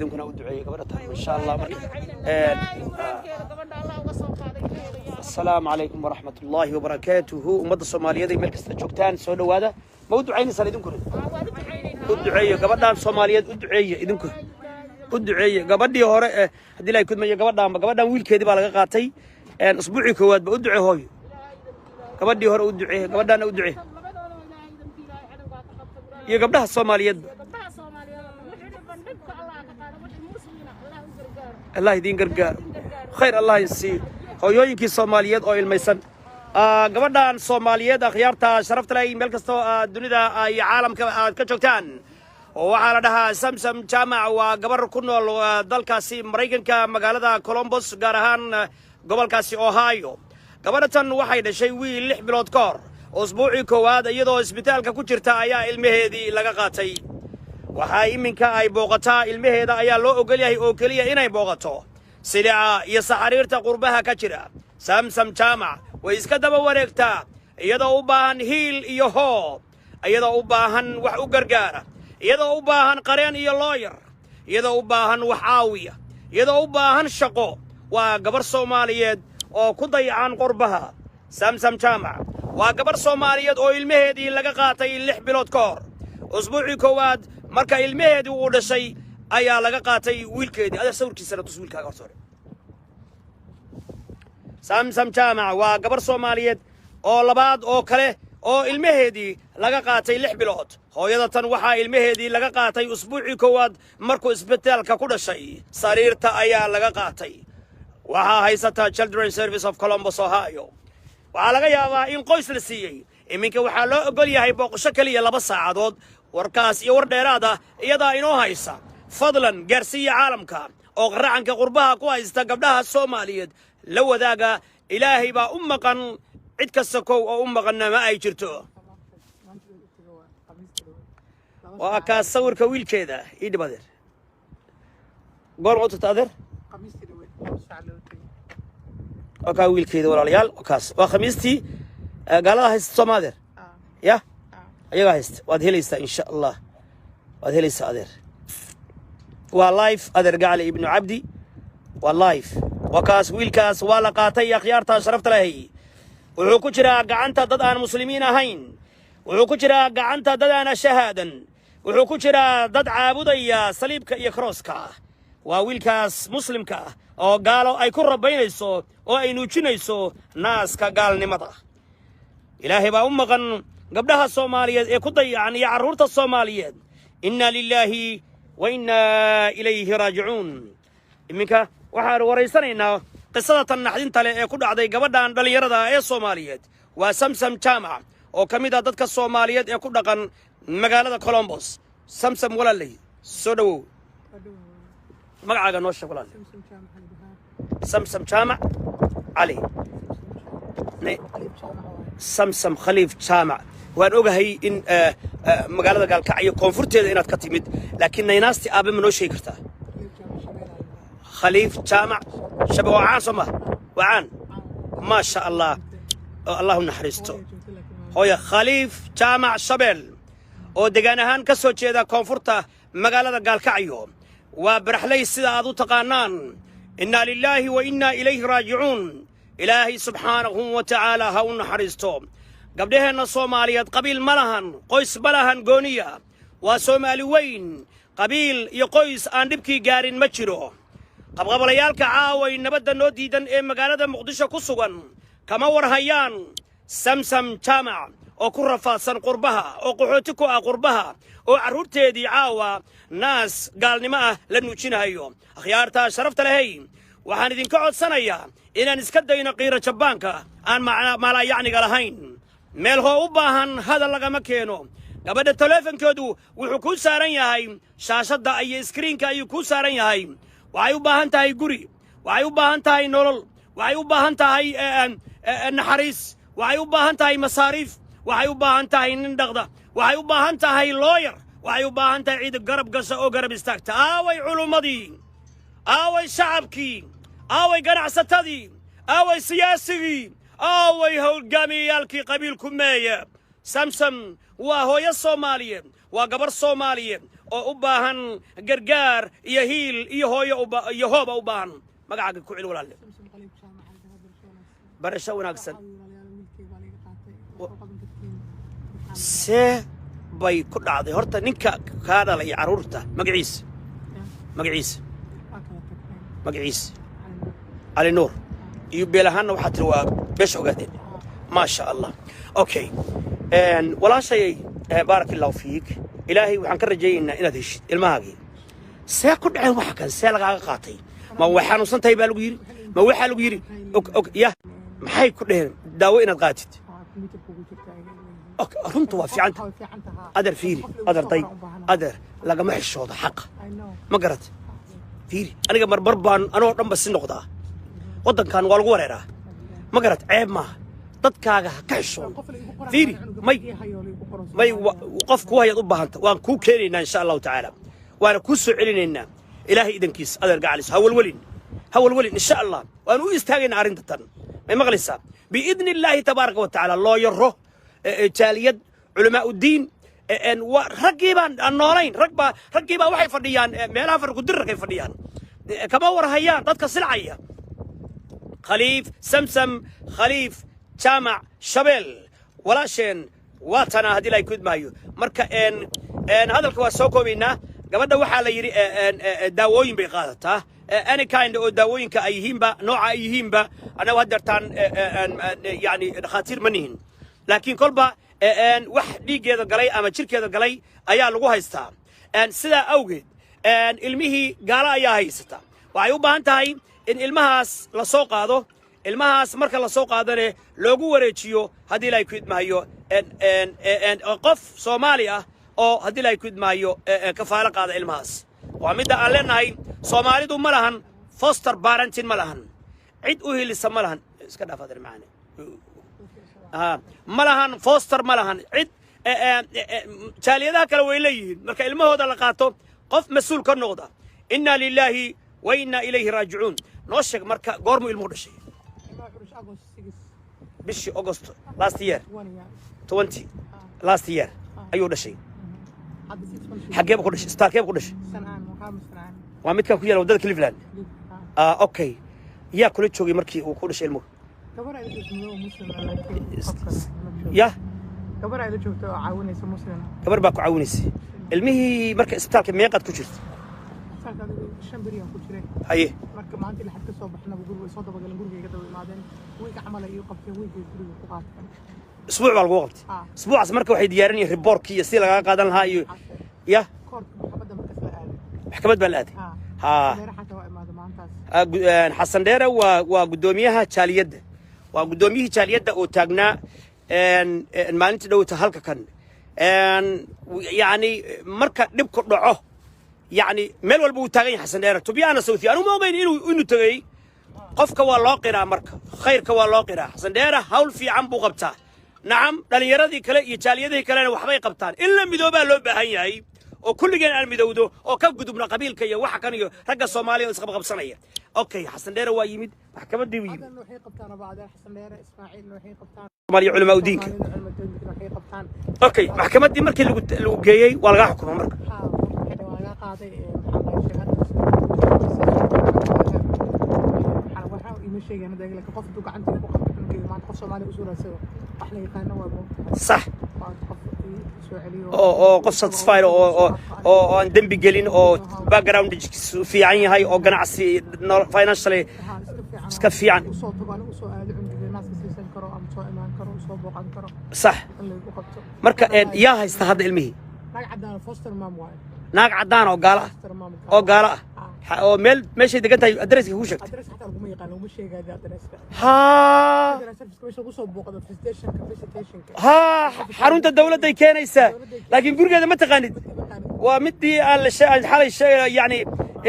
idinkuna u duceeyay gabadha insha Allah marka السلام عليكم ورحمة الله وبركاته ومدة الصومالية دي ملك استجوكتان سودا وهذا ما ودعيني صار إذنكم ودعية قبضنا الصومالية ودعية إذنكم ودعية قبضي هراء هدي لا يكون مجا قبضنا ويل كذي بالغ قاتي أسبوعي كواد بودعي هاي قبضي هراء ودعية قبضنا ودعية يا قبضها الصومالية الله يدين قرقار خير الله يسير hooyooyinkii Soomaaliyeed oo ilmaysan gabadhan Soomaaliyeed akhyaarta sharafta leh meel kasto dunida ay caalamka aad ka joogtaan oo waxa la dhahaa Samsam Jaamac waa gabar ku nool dalkaasi Mareykanka magaalada Columbus gaar ahaan gobolkaasi Ohio gabadhan waxay dhashay wiil 6 bilood ka hor usbuucii koowaad iyadoo isbitaalka ku jirta ayaa ilmaheedii laga qaatay waxa iminka ay booqataa ilmaheeda ayaa loo ogol yahay oo kaliya inay booqato سلعة يسحرير تقربها كتيرة سامسم جامع ويسكدب ورقتا يدا أوباهن هيل يهو يدا أوباهن وحوجرجارة يدا أوباهن قرين يلاير يدا أوباهن وحاوية يدا أوباهن شقو وقبر صوماليات أو كضي عن قربها سامسم جامع وقبر صوماليات أو المهدي لقاقاتي اللح بلود كور أسبوعي كواد مركا المهدي وده شيء ayaa laga qaatay wiilkeedii adeer sawirkiisa tus wiilkaaga hortore Samsam Jaamac waa gabar Soomaaliyeed oo labaad oo kale oo ilmaheedii laga qaatay 6 bilood hooyadatan waxa ilmaheedii laga qaatay usbuucii koowaad markuu isbitaalka ku dhashay sariirta ayaa laga qaatay waxa haysata Children's Service of Columbus Ohio waxa laga yaabaa in qoys la siiyay iminka waxa loo ogol yahay booqasho kaliya 2 saacadood warkaas iyo war dheeraad ah iyada inoo haysa فضلاً جرسية عالمك أو غرعنك قربها كويس تقبلها الصومالية لو ذاك إلهي با أمقا عدك السكو أو أمقا ما أي جرتو وأكا صور كويل كذا إيد بدر قول غوتو تأذر أكا ويل كذا ولا ليال وكاس وخميستي قالها هست صومادر يا أيها هست وادهليستا إن شاء الله وادهليستا أذر واللايف أدر قال ابن عبدي واللايف وكاس ويلكاس ولا قاتي خيارتا شرفت له وحكجرا قعنتا ضد أنا مسلمين هين وحكجرا قعنتا ضد أنا شهادا وحكجرا ضد عابدية صليبك يكروسكا وويلكاس مسلمك أو قالوا أي كرة بينيسو أو أي نوشينيسو ناس كقال نمطا إلهي با أمغن قبلها الصومالية يكضي يعني يعرورت الصومالية إنا لله وإنا إليه راجعون إمك وحار وريسانينا قصة النحدين تلي كل عدي قبضان دليردا إيه الصوماليات وسمسم جامع أو كميدا ضدك الصوماليات يكون دقن مقالة كولومبوس سمسم ولا لي سودو مقعد نوشة ولا لي سمسم جامع علي سمسم خليف جامع وأنا أقول إن مقالة قال كعي كونفورتي إنها تكتمد لكن ناستي أبي منو شيء كرتا خليف جامع شبه وعاصمة وعان ما شاء الله اللهم نحرسته هو خليف جامع شبل ودقانهان كسو جيدا كونفورتا مقالة قال كعيو وبرحلي السيدة تقانان إنا لله وإنا إليه راجعون إلهي سبحانه وتعالى هون نحرسته قبلها الصوماليات قبيل ملهن قيس ملهن قونية وصومالي وين قبيل يقيس أن نبكي قارن مجره قبل يالك عاوي نبدا نوديدا إيه مقالة مقدشة كسوغن كما ورهيان سمسم جامع أو كرفا سن قربها أو قحوتكو قربها أو عرورتي دي عاوة ناس قال نماه لنوشينها يوم أخيارتا شرفت لهي وحان دين كعود سنية إنا نسكدين قيرة شبانكا أن ما لا يعني قالهين meel hoo u baahan hadal laga ma keeno gabadha teleefankoodu wuxuu ku saaran yahay shaashada iyo screenka ayuu ku saaran yahay waxay u baahan tahay guri waxay u baahan tahay nolol waxay u baahan tahay naxariis waxay u baahan tahay masaariif waxay u baahan tahay nin dhaqda waxay u baahan tahay lawyer waxay u baahan tahay cid garab gasha oo garab istaagta aaway culumadii aaway shacabkii aaway ganacsatadii aaway siyaasigii أوي هالجامي يالكي قبيل كمية سمسم وهو الصومالية وقبر الصومالية oo u baahan gargaar iyo hiil iyo hooyo iyo hooba u baahan magacaaga ku cil walaalle barasho wanaagsan see bay ku dhacday horta ninka kaa dhalay carruurta magaciisa cali nuur iyo beelahaanna waxaa tiri waa beesha ogaadeen maasha allah okay walaashayay baarak allahu fiik ilaahay waxaan ka rajaynaynaa inaad heshid ilmahaagii see ku dhaceen waxa kan see lagaaga qaatay ma way xanuunsan tahay baa lagu yidhi ma waxaa lagu yidhi ya maxay ku dheheen daawo inaad qaatid runtu waa fiicanta adeer fiiri adeer day adeer lagama xishoodo xaqa ma garat fiiri aniga marmar baan anoo dhanba si noqdaa waddankan waa lagu wareeraa ma garat ceeb maaha dadkaaga ha ka xishoodo fiiri may qof ku hayaad u baahanta waan kuu keenaynaa insha allahu tacaala waana kuu soo celinaynaa ilaahay idankiisa adeer gacalis ha walwelin insha allah waan u istaagaynaa arrinta tan may maqlaysaa biidni illaahi tabaaraka wa tacaala loo yaro jaaliyad culamaa uddiin raggii baan aan noolayn raggii baa waxay fadhiyaan meelaha farkudirarkay fadhiyaan kama war hayaan dadka silcaya khaliif samsam khaliif jaamac shabeel walaasheen waa tanaa haddii la kudmaayo marka hadalka waa soo koobaynaa gabadha waxaa la yidhi daawooyin bay qaadataa any kind oo daawooyinka ay yihiinba nooca ay yihiinba annagu haddeertaan yani dhakhaatiir ma nihin laakiin kolba wax dhiiggeeda galay ama jirkeeda galay ayaa lagu haystaa sidaa awgeed ilmihii gaalo ayaa haysata waxay u baahan tahay in ilmahaas la soo qaado ilmahaas marka la soo qaadane loogu wareejiyo haddii la kudmaayo qof Soomaali ah oo haddii la kudmaayo kafaalo qaada ilmahaas waa midda aan leenahay Soomaalidu ma lahan foster parenting ma lahan cid u helisa ma lahan iska dhaafadar macana ma lahan foster ma lahan cid jaaliyadaha kale way leeyihiin marka ilmahooda la qaato qof mas'uul ka noqda inna lillahi wa inna ilayhi raaji'uun noo sheeg marka goormu ilmuhu dhashay bishii August last year 20 last year ayuu dhashay xageeb ku dhashay starkeeb ku dhashay waa midkan ku yaala wadada Cleveland okay yaa kula joogay markii uu ku dhashay ilmuhu ya gabar ay la joogto oo caawinaysa muslim gabar baa ku caawinaysa ilmihii marka isbitaalka meeqad ku jirto isbitaalka 5 bariyan ku jiray haye marka maanta la xad ka soo baxnaa guriga soo dabagalan gurigayga daba imaadeen wiiga camal ay qabteen wiiga guriga ku qaatay اسبوع بالغو قبتي اسبوع مركه waxay diyaarinayeen reportkii iyo si laga qaadan lahaa iyo ya maxkamad baa aadi xasan dheere waa gudoomiyaha jaaliyadda waa gudoomiyihii jaaliyadda oo taagnaa maalintii dhawta halka kan yani marka dhib ku dhaco yani meel walba uu taagan yahay xasan dheere tubiyaana Southi anu ma ogeyn inuu tagay qofka waa loo qiraa marka khayrka waa loo qiraa xasan dheere hawl fiican buu qabtaa نعم دليردي كلا يجاليدي كلا وحبي قبطان إلا مدوبا لو بهاي أو كل جن المدودو أو كم قدومنا قبيل كيا واحد كان رجع الصومالي وسقط قبصنية أوكي حسن دير وايمد محكمة ديوي هذا نوحي قبطان بعد حسن دير إسماعيل نوحي قبطان مالي علماء ودينك أوكي محكمة دي مركي لو جاي ولا حكم مرك صح oo qof satisfied oo aan dambi gelin oo background fiican yahay oo ganacsi financially iska fiican صح marka yaa haysta hadda ilmihi naag cadaan oo gaala oo meeshay degan tahay adreeska ku sheegtay xarunta dawladday keenaysaa laakiin gurigeeda ma taqaanid waa midii aan xalay sheegay yani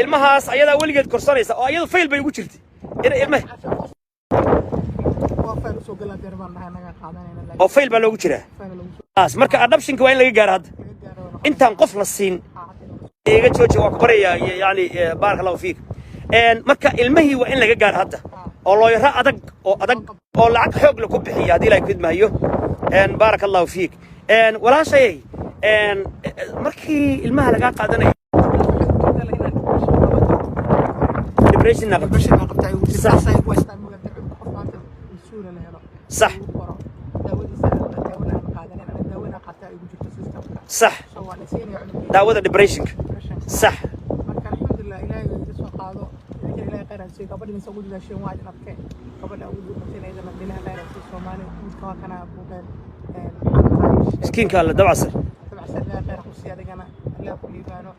ilmahaas ayadaa weligeed korsanaysa oo ayadu fayl bay ugu jirtay ilmaha oo fayl baa loogu jiraa marka adoptionka waa in laga gaaro hadda intaan qof la siin iga jooji waa ku baraya yani baarak allahu fiik marka ilmihii waa in laga gaaro hadda oo loo yara adag oo lacag xoog la ku bixiya hadii la kidmaayo baarak allahu fiik walaashay markii ilmaha laga qaadanayo depression صح صح داوود ديبريشن صح الحمد لله إلهي يسوع قاضو إلهي خير هالشيء قبل ما نسوي ذا الشيء وايد نبكي قبل أقول مثلا إذا مدينة غير في الصومالي مستوى كان أبوه مسكين كان له دبعسر لا خير خصوصي هذا أنا لا كل يبانو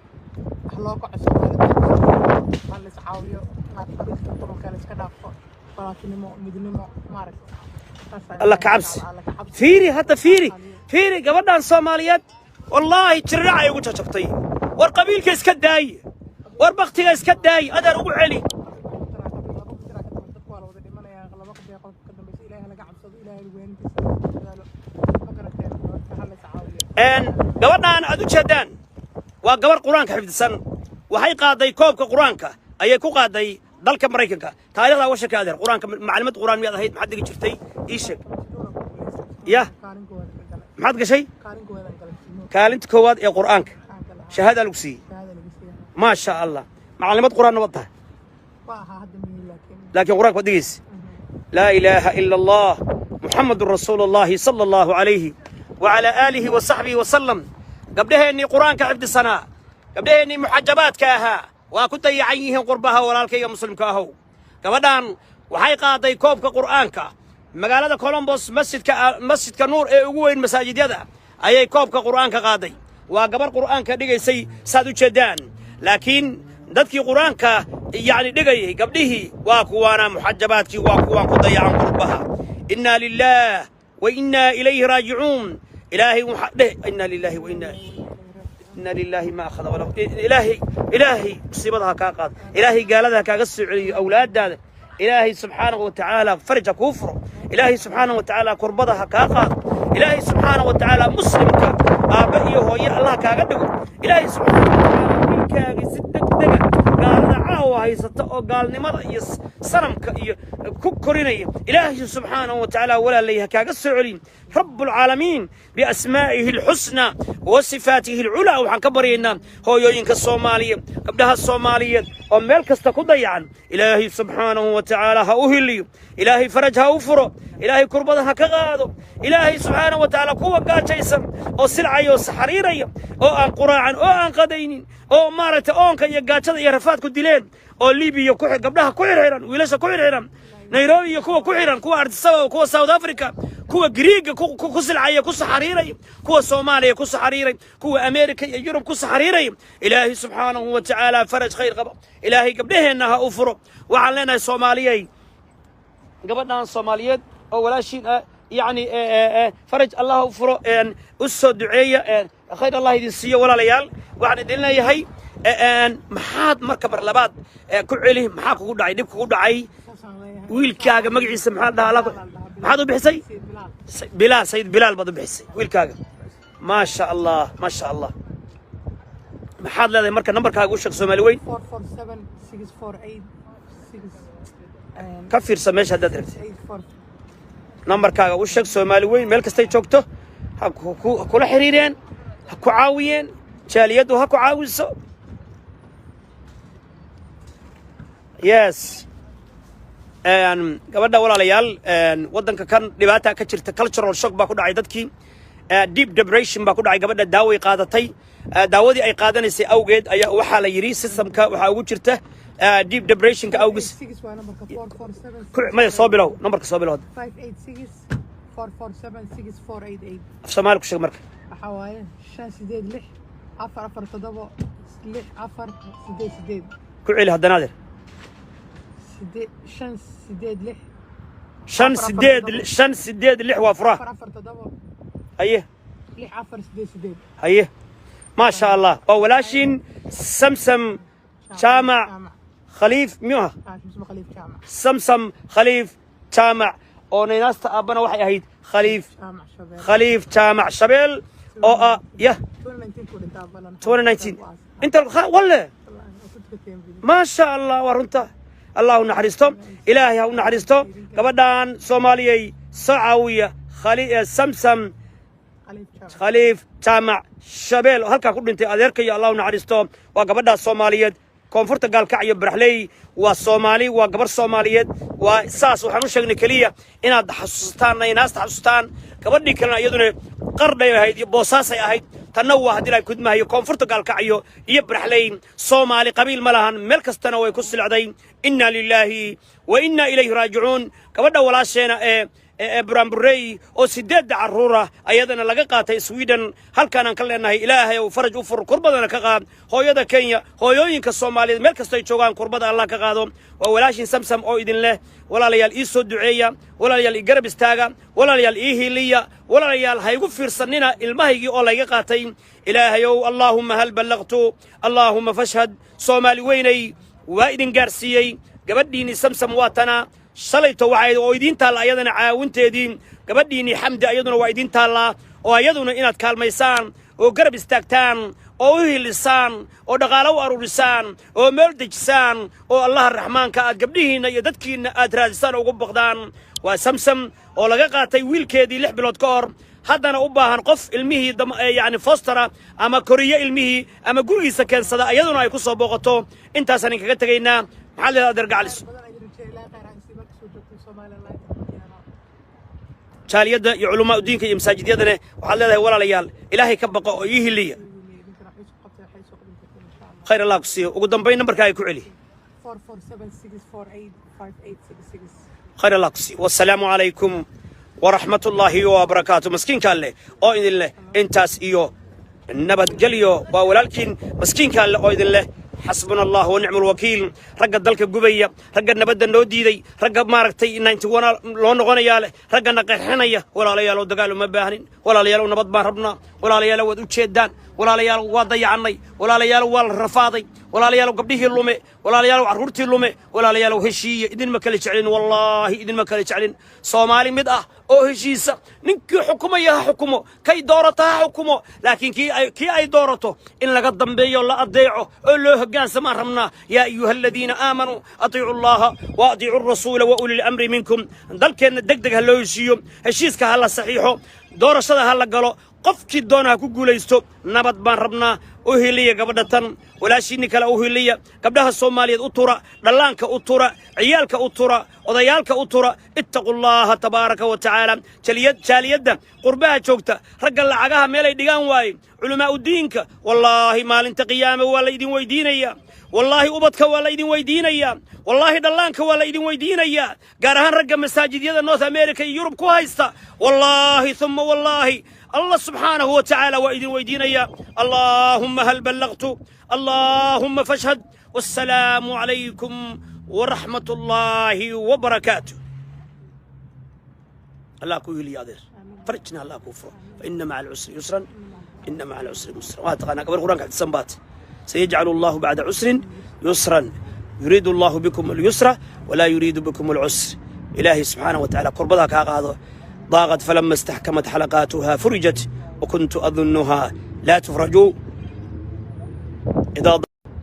حلاقة عسل هذا سعاويه ما تقدر تطلع كان إسكندافو ولكن مدينة ما أعرف الله كعبس فيري حتى فيري قبلنا الصوماليات والله تشرع يقول شفتي والقبيل كيس كداي والبختي كيس كداي أدر أبو علي إن قبلنا أنا أدو شدان وقبل قرآن كحفظ السنة وهي قاضي كوب كقرآنك أي كو قاضي ضلك مريكنك تاريخ لا وشك هذا القرآن معلومة قرآن مياه هيد محد شفتي إيشك يا محد شيء كالنت كواد يا قرآنك شهادة لوكسي ما شاء الله معلومات قرآن نبضها لكن قرآنك وديس لا إله إلا الله محمد رسول الله صلى الله عليه وعلى آله وصحبه وسلم قبلها إني قرآنك عبد السنة قبلها إني محجبات كاها وكنت يعيهم قربها ولالك يا مسلم كاهو كبدان وحي قاضي كوبك قرآنك مقالة كولومبوس مسجد كنور وين مساجد يدا أي كوبك قرآنك قاضي وقبل قرآنك دقيسي سادو جدان لكن دتك قرآنك يعني دقي قبله واكوانا محجباتك واكوان قضي عن قربها إنا لله وإنا إليه راجعون إلهي إنا لله إنا لله ما أخذ وله إلهي مصيبتها كاقاد إلهي قال لها كاقص أولاد هذا إلهي سبحانه وتعالى فرج كفر إلهي سبحانه وتعالى كربضها كاقاد إلهي سبحانه وتعالى مسلمك آبائي وهي الله كاقدق إلهي سبحانه وتعالى ملكاقي ستك دقا قال دعاوة هاي ستقو قال نمر سنمك كوكوريني إلهي سبحانه وتعالى ولا ليها كاقص عليم رب العالمين بأسمائه الحسنى وصفاته العلى وحن كبرينا هو يوينك الصومالية قبلها الصومالية وملك استقضيعا إلهي سبحانه وتعالى هؤهلي إلهي فرجها وفرو إلهي كربضها كغادو إلهي سبحانه وتعالى قوة قاتشيسا أو سلعي أو سحريري أو أن قراعا أو أن قدين أو مارة أو أنك يقاتشا يرفات كدلين أو ليبيا قبلها كويرهيران ويلاشا كويرهيران نيروبي كوا كويران كوا أردساوا كوا ساوث أفريكا كوا غريغا كوا سلعي كوا سحريري كوا صوماليا كوا سحريري كوا أمريكا يوروب كوا سحريري إلهي سبحانه وتعالى فرج خير قبل إلهي قبله إنها أفرو وعلينا الصوماليين قبلنا الصوماليات أو ولا شيء يعني فرج الله أفرو أسو دعية خير الله يدسيه ولا ليال وعن دلنا يهي محاد مركب رلبات كعليه محاك كودعي دب كودعي ويلكاغا مقعيس محاد هذا محاد بحسي بلال سيد بلال بدو بحسي ويلكاغا ما شاء الله ما شاء الله محاد لهذا مركب نمبر كاغا وشك سومالي وين 447 كفير سميش هذا درت نمبر كاغا وشك سومالي وين ملك استي جوجتو كل حريرين هكو عاويين جاليدو هكو عاويسو يس gabadha walaalayaal wadanka kan dhibaata ka jirta cultural shock baa ku dhacay dadkii deep depression baa ku dhacay gabadha daaway qaadatay daawadii ay qaadanaysay awgeed ayaa waxa la yiri systemka waxa ugu jirta deep depression ka awgis ma soo bilow numberka soo bilow 586447648 Soomaali ku sheeg marka waxa waaye 586 447 6 ku celi hadanaadir شن سديد لح وافراه أيه أيه ما شاء الله أولاشين سمسم جامع خليف ميوها سمسم خليف جامع أو ناس أبنا واحد هيد خليف جامع شبيل أو يه 2019 أنت ولا ما شاء الله ورنته الله نحرستم إلهي هو نحرستم قبضان صوماليي سعوية خلي سمسم khaliif jaamac shabeel halkaa ku dhintay adeerkaiyo allah u naxariisto waa gabadhaas soomaaliyeed koonfurta gaalkacyo baraxley waa soomaali waa gabar soomaaliyeed waa saas waxaan u sheegnay keliya inaad xasuustaan inaasta xasuustaan gabadhii kalena iyaduna qardhay ahayd iyo boosaasay ahayd tanna waa haddii la kudmahayo koonfurta gaalkacyo iyo baraxley soomaali qabiil ma lahan meel kastana way ku silcday inna lilaahi wa inna ilayhi raajicuun gabadha walaasheena buraanburey oo 8 caruura ayadana laga qaatay Sweden halkaan aan ka leenahay ilaahay oo faraj u fur kurbadana ka qaad hooyada Kenya hooyooyinka Soomaaliyeed meel kasta ay joogaan kurbada Allah ka qaado waa walaashin samsam oo idin leh walaalayaal ii soo duceeya walaalayaal ii garab istaaga walaalayaal ii hiliya walaalayaal ha igu fiirsanina ilmahaygii oo laga qaatay ilaahay oo Allahumma hal ballaqtu Allahumma fashhad Soomaali weynay waa idin gaarsiiyay gabadhiini samsam waatana shalayto waxay oo idin taal ayadana caawinteedii gabadhiini xamdi ayaduna waa idin taala oo ayaduna inaad kaalmaysaan oo garab istaagtaan oo u hilisaan oo dhaqaale u aruurisaan oo meel dejisaan oo Allah raxmaanka aad gabdhihiina iyo dadkiina aad raadisaan ugu baqdaan waa samsam oo laga qaatay wiilkeedii 6 bilood ka hor haddana u baahan qof ilmihii yani fostera ama koriye ilmihii ama gurigiisa keensada ayaduna ay ku soo booqato intaasaan kaga tagaynaa maxaa leedahay adeer gacalis jaaliyada iyo culumaa diinka iyo masaajidyadana waxaad leedahay walaalayaal ilaahay ka baqo oo ii hiliya khayr allah ku siiyo ugu dambayn nambarkaaga ku celi 4476485866 khayr allah ku siiyo wassalaamu calaykum waraxmatullaahi wabarakaatu maskiinka alle oo idin leh intaas iyo nabadgelyo waa walaalkiin maskiinka alle oo idin leh حسبنا الله ونعم الوكيل رجع دلك جبية رجع نبدأ نوديدي رجع ماركتي 91 لون غنياله رجع نقحنية ولا ليالو دقالو مباهن ولا ليالو نبض بهربنا ولا ليالو ودو تشدان ولا ليالو وضيع عني ولا ليالو والرفاضي ولا ليالو قبله اللومي ولا ليالو عرورتي اللومي ولا ليالو هشية إذن ما كلش علين والله إذن ما كلش علين صومالي مدأ أو هشيسة نكي حكومة يا حكومة كي دورتها حكومة لكن كي أي دورته إن لقد ضمبيه ولا أضيعه الله جان سمارمنا يا أيها الذين آمنوا أطيعوا الله وأطيعوا الرسول وأولي الأمر منكم ذلك الدقدق هلا يشيو هشيسك هلا صحيحه دور الصدى هلا قالوا قفك الدون هكو قوليستو نبض بان ربنا أهلية قبضة ولا شيني كلا أهلية قبلها الصومالية أطورة دلانك أطورة عيالك أطورة وضيالك أطورة اتقوا الله تبارك وتعالى شاليد قربها شوكتا رجل عقاها ميلي ديغان واي علماء الدينك والله ما لنت قيامة ولا يدين ويدينيا والله أبدك ولا يدين ويدينيا والله دلانك ولا يدين ويدينيا قارهان رقم مساجد يدا نورث أمريكا يوروب كويستا والله ثم والله الله سبحانه وتعالى وإذن ويدينيا اللهم هل بلغت اللهم فاشهد والسلام عليكم ورحمة الله وبركاته الله كويل يادر فرجنا الله كفر فإن مع العسر يسرا إن مع العسر يسرا وهذا قبل القرآن قاعد تسنبات سيجعل الله بعد عسر يسرا يريد الله بكم اليسر ولا يريد بكم العسر إلهي سبحانه وتعالى قربتك هذا ضاقت فلما استحكمت حلقاتها فرجت وكنت أظنها لا تفرج إذا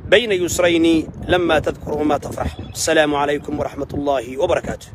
بين يسرين لما تذكر وما تفرح السلام عليكم ورحمة الله وبركاته